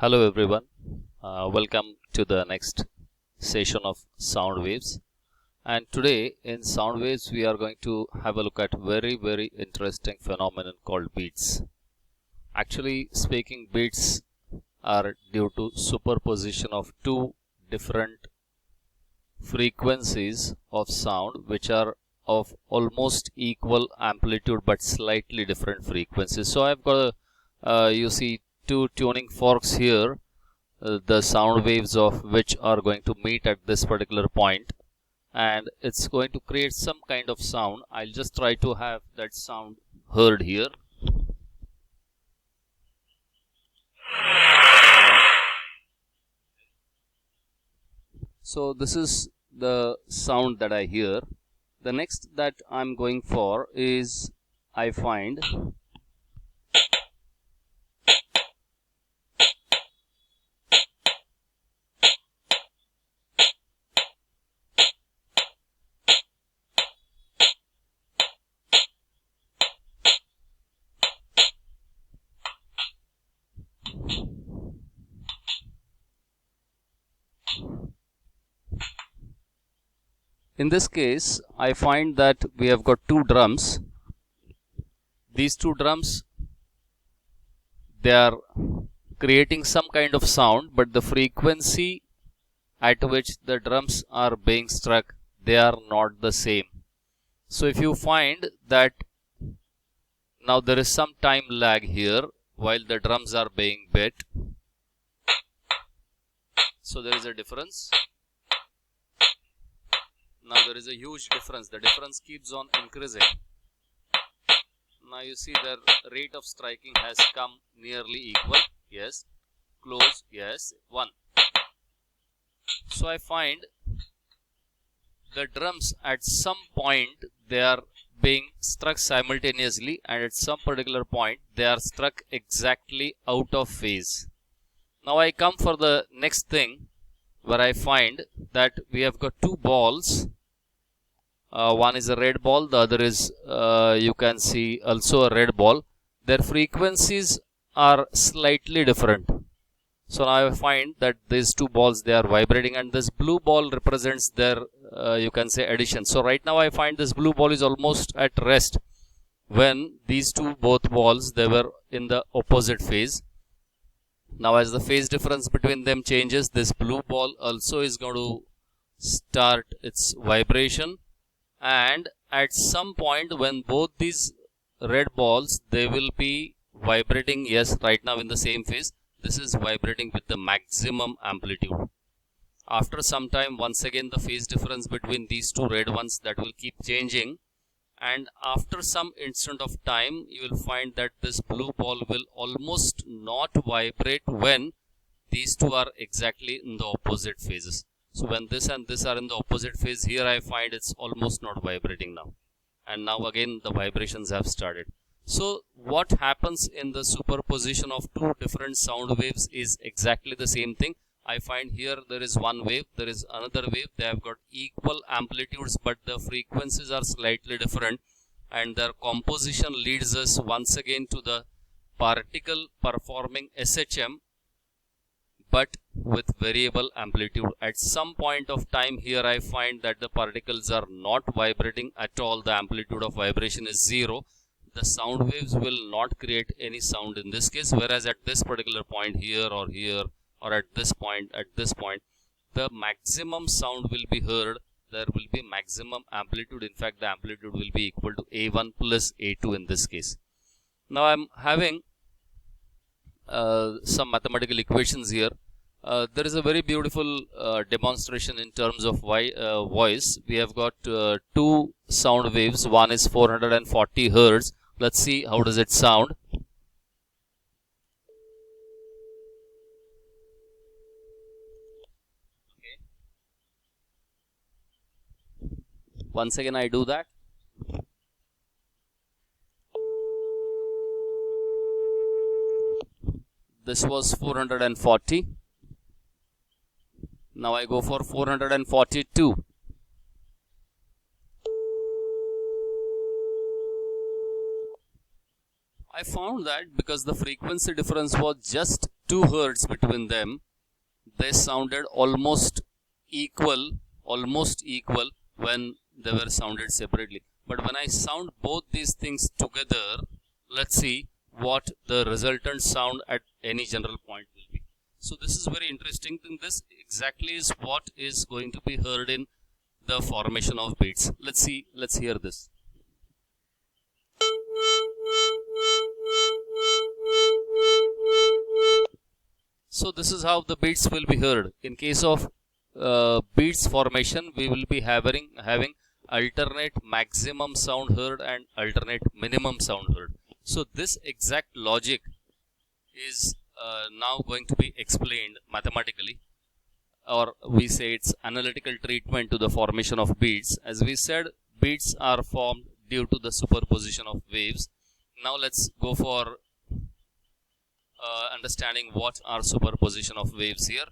Hello everyone, welcome to the next session of sound waves. And today in sound waves we are going to have a look at very interesting phenomenon called beats. Actually speaking, beats are due to superposition of two different frequencies of sound which are of almost equal amplitude but slightly different frequencies. So I've got you see two tuning forks here, the sound waves of which are going to meet at this particular point, and it's going to create some kind of sound. I'll just try to have that sound heard here. So this is the sound that I hear. The next that I'm going for is, I find in this case, I find that we have got two drums. These two drums, they are creating some kind of sound, but the frequency at which the drums are being struck, they are not the same. So if you find that now there is some time lag here while the drums are being beat, so there is a difference. Now there is a huge difference. The difference keeps on increasing. Now you see the rate of striking has come nearly equal. Yes. Close. Yes. 1. So I find the drums at some point they are being struck simultaneously, and at some particular point they are struck exactly out of phase. Now I come for the next thing where I find that we have got two balls. One is a red ball, the other is you can see also a red ball. Their frequencies are slightly different. So now I find that these two balls, they are vibrating, and this blue ball represents their you can say addition. So right now I find this blue ball is almost at rest when these two both balls, they were in the opposite phase. Now as the phase difference between them changes, this blue ball also is going to start its vibration, and at some point when both these red balls, they will be vibrating. Yes, right now in the same phase, this is vibrating with the maximum amplitude. After some time, once again the phase difference between these two red ones, that will keep changing, and after some instant of time you will find that this blue ball will almost not vibrate when these two are exactly in the opposite phases. So when this and this are in the opposite phase, here I find it's almost not vibrating now, and now again the vibrations have started. So what happens in the superposition of two different sound waves is exactly the same thing. I find here there is one wave, there is another wave, they have got equal amplitudes but the frequencies are slightly different, and their composition leads us once again to the particle performing SHM but with variable amplitude. At some point of time here I find that the particles are not vibrating at all, the amplitude of vibration is 0. The sound waves will not create any sound in this case, whereas at this particular point here or at this point, the maximum sound will be heard. There will be maximum amplitude. In fact, the amplitude will be equal to A1 plus A2 in this case. Now I'm having some mathematical equations here. There is a very beautiful demonstration in terms of voice. We have got two sound waves. One is 440 Hertz. Let's see how does it sound. Okay. Once again I do that. This was 440. Now I go for 442. I found that because the frequency difference was just 2 Hz between them, they sounded almost equal when they were sounded separately. But when I sound both these things together, let's see what the resultant sound at any general point will be. So this is very interesting thing. This exactly is what is going to be heard in the formation of beats. Let's hear this. So this is how the beats will be heard. In case of beats formation, we will be having alternate maximum sound heard and alternate minimum sound heard. So this exact logic is now going to be explained mathematically, or we say it's analytical treatment to the formation of beats. As we said, beats are formed due to the superposition of waves. Now let's go for understanding what are superposition of waves here.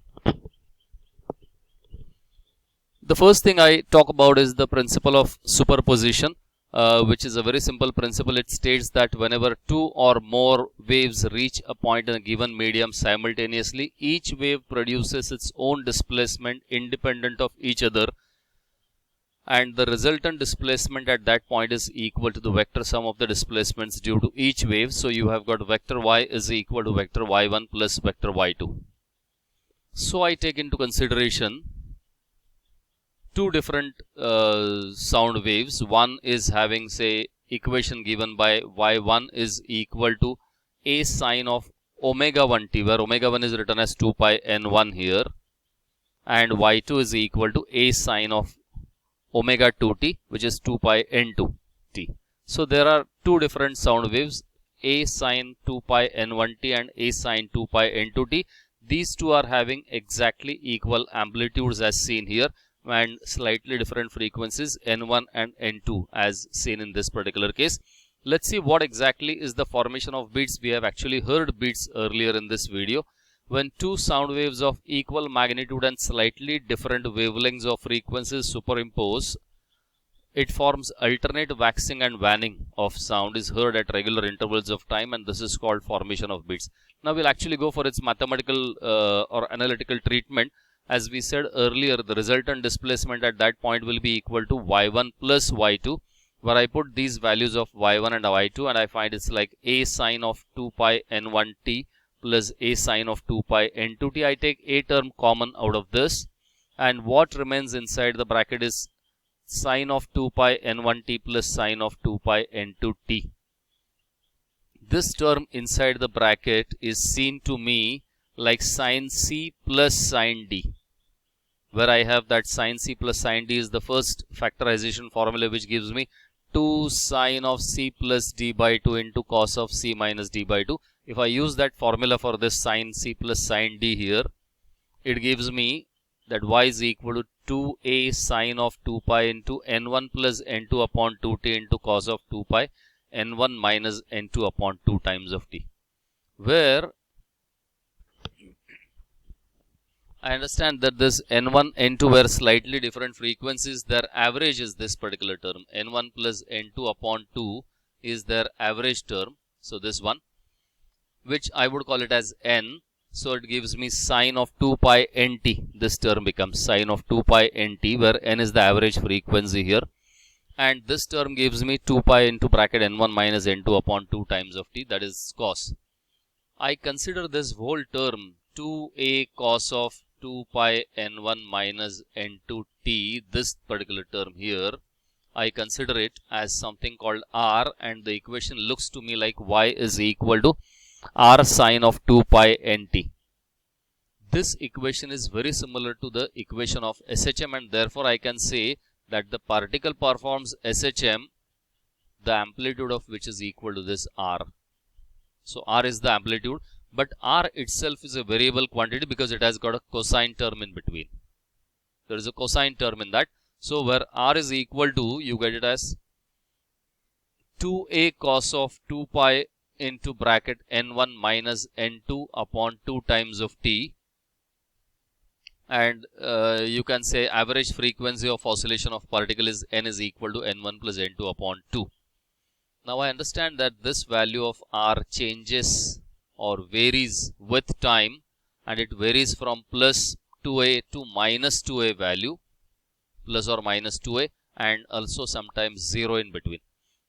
The first thing I talk about is the principle of superposition, which is a very simple principle. It states that whenever two or more waves reach a point in a given medium simultaneously, each wave produces its own displacement independent of each other, and the resultant displacement at that point is equal to the vector sum of the displacements due to each wave. So you have got vector y is equal to vector y1 plus vector y2. So I take into consideration two different sound waves. One is having, say, equation given by y1 is equal to a sine of omega 1t, where omega 1 is written as 2 pi n1 here, and y2 is equal to a sine of omega 2t, which is 2 pi n2t. So there are two different sound waves, a sine 2 pi n1t and a sine 2 pi n2t. These two are having exactly equal amplitudes as seen here, and slightly different frequencies n1 and n2 as seen in this particular case. Let's see what exactly is the formation of beats. We have actually heard beats earlier in this video. When two sound waves of equal magnitude and slightly different wavelengths of frequencies superimpose, it forms alternate waxing and waning of sound is heard at regular intervals of time, and this is called formation of beats. Now we'll actually go for its mathematical or analytical treatment. As we said earlier, the resultant displacement at that point will be equal to y1 plus y2, where I put these values of y1 and y2, and I find it's like a sine of 2 pi n1t plus a sine of 2 pi n2t. I take a term common out of this, and what remains inside the bracket is sine of 2 pi n1t plus sine of 2 pi n2t. This term inside the bracket is seen to me like sine c plus sine d, where I have that sine c plus sine d is the first factorization formula, which gives me 2 sine of c plus d by 2 into cos of c minus d by 2. If I use that formula for this sine c plus sine d here, it gives me that y is equal to 2a sine of 2 pi into n1 plus n2 upon 2t into cos of 2 pi n1 minus n2 upon 2 times of t, where I understand that this n1, n2 were slightly different frequencies. Their average is this particular term. n1 plus n2 upon 2 is their average term. So this one, which I would call it as n. So it gives me sine of 2 pi nt. This term becomes sine of 2 pi nt, where n is the average frequency here. And this term gives me 2 pi into bracket n1 minus n2 upon 2 times of t, that is cos. I consider this whole term 2a cos of 2 pi n1 minus n2t, this particular term here, I consider it as something called r, and the equation looks to me like y is equal to r sine of 2 pi nt. This equation is very similar to the equation of SHM, and therefore I can say that the particle performs SHM, the amplitude of which is equal to this r. So r is the amplitude, but r itself is a variable quantity because it has got a cosine term in between. There is a cosine term in that. So where r is equal to, you get it as 2a cos of 2 pi into bracket n1 minus n2 upon 2 times of t, and you can say average frequency of oscillation of particle is n is equal to n1 plus n2 upon 2. Now I understand that this value of R changes or varies with time, and it varies from plus 2a to minus 2a value, plus or minus 2a, and also sometimes 0 in between.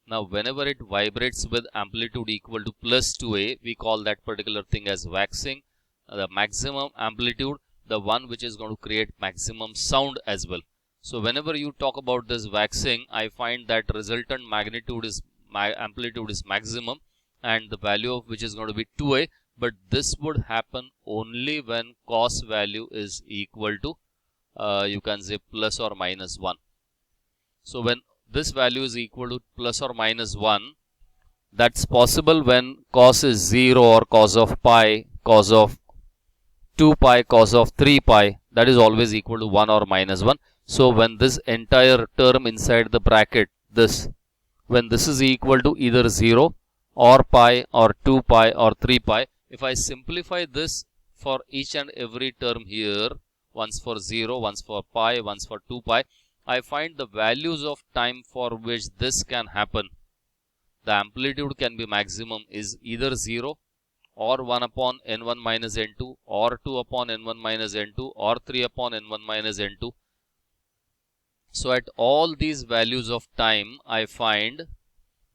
Now whenever it vibrates with amplitude equal to plus 2a, we call that particular thing as waxing. The maximum amplitude, the one which is going to create maximum sound as well. So whenever you talk about this waxing, I find that resultant magnitude is amplitude is maximum, and the value of which is going to be 2a, but this would happen only when cos value is equal to you can say plus or minus 1. So when this value is equal to plus or minus 1, that's possible when cos is 0 or cos of pi, cos of 2 pi, cos of 3 pi, that is always equal to 1 or minus 1. So when this entire term inside the bracket, when this is equal to either 0 or pi or 2 pi or 3 pi, if I simplify this for each and every term here, once for 0, once for pi, once for 2 pi, I find the values of time for which this can happen. The amplitude can be maximum is either 0 or 1 upon n1 minus n2 or 2 upon n1 minus n2 or 3 upon n1 minus n2. So at all these values of time, I find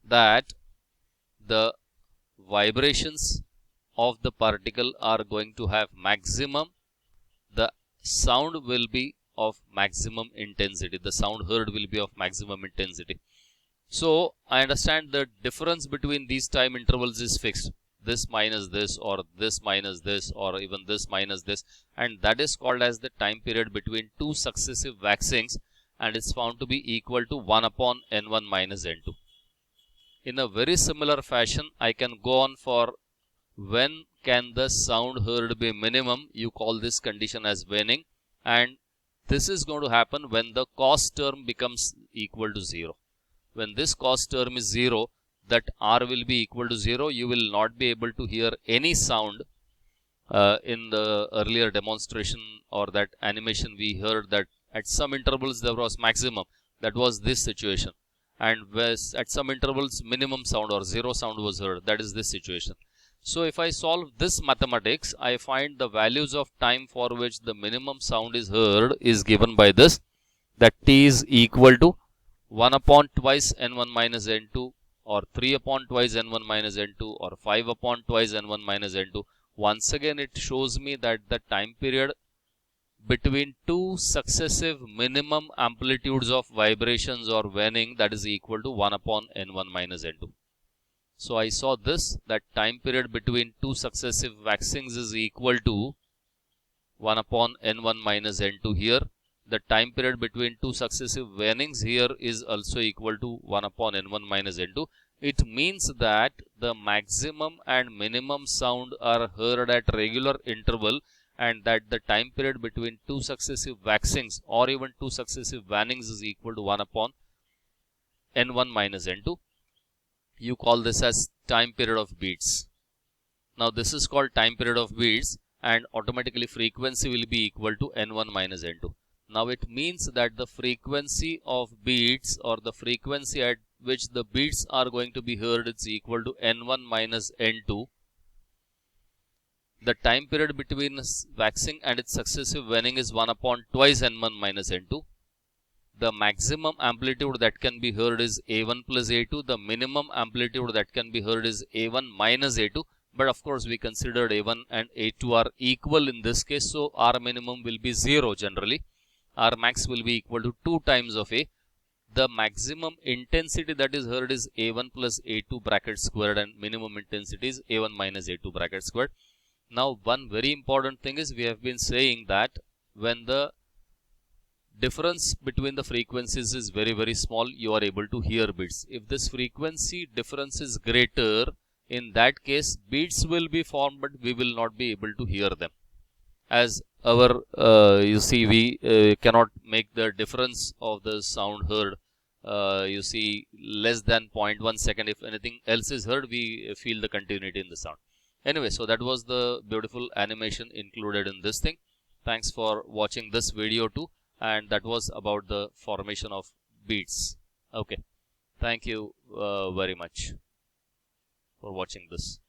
that the vibrations of the particle are going to have maximum. The sound will be of maximum intensity. The sound heard will be of maximum intensity. So I understand the difference between these time intervals is fixed. This minus this, or this minus this, or even this minus this, and that is called as the time period between two successive waxings, and it's found to be equal to 1 upon n1 minus n2. In a very similar fashion, I can go on for when can the sound heard be minimum. You call this condition as waning, and this is going to happen when the cos term becomes equal to 0. When this cos term is 0, that R will be equal to 0. You will not be able to hear any sound. In the earlier demonstration or that animation, we heard that at some intervals there was maximum. That was this situation. And at some intervals minimum sound or 0 sound was heard. That is this situation. So if I solve this mathematics, I find the values of time for which the minimum sound is heard is given by this, that t is equal to 1 upon twice n1 minus n2, or 3 upon twice n1 minus n2, or 5 upon twice n1 minus n2. Once again, it shows me that the time period between two successive minimum amplitudes of vibrations or waning, that is equal to 1 upon n1 minus n2. So I saw this, that time period between two successive waxings is equal to 1 upon n1 minus n2 here. The time period between two successive wanings here is also equal to 1 upon n1 minus n2. It means that the maximum and minimum sound are heard at regular interval, and that the time period between two successive waxings or even two successive wannings is equal to 1 upon n1 minus n2. You call this as time period of beats. Now this is called time period of beats, and automatically frequency will be equal to n1 minus n2. Now it means that the frequency of beats, or the frequency at which the beats are going to be heard, is equal to n1 minus n2. The time period between waxing and its successive waning is 1 upon twice n1 minus n2. The maximum amplitude that can be heard is A1 plus A2. The minimum amplitude that can be heard is A1 minus A2. But of course, we considered A1 and A2 are equal in this case. So R minimum will be 0 generally. R max will be equal to 2 times of A. The maximum intensity that is heard is A1 plus A2 bracket squared, and minimum intensity is A1 minus A2 bracket squared. Now, one very important thing is, we have been saying that when the difference between the frequencies is very, very small, you are able to hear beats. If this frequency difference is greater, in that case, beats will be formed, but we will not be able to hear them. As our, you see, we cannot make the difference of the sound heard, you see, less than 0.1 second. If anything else is heard, we feel the continuity in the sound. Anyway, so that was the beautiful animation included in this thing. Thanks for watching this video too. And that was about the formation of beats. Okay. Thank you very much for watching this.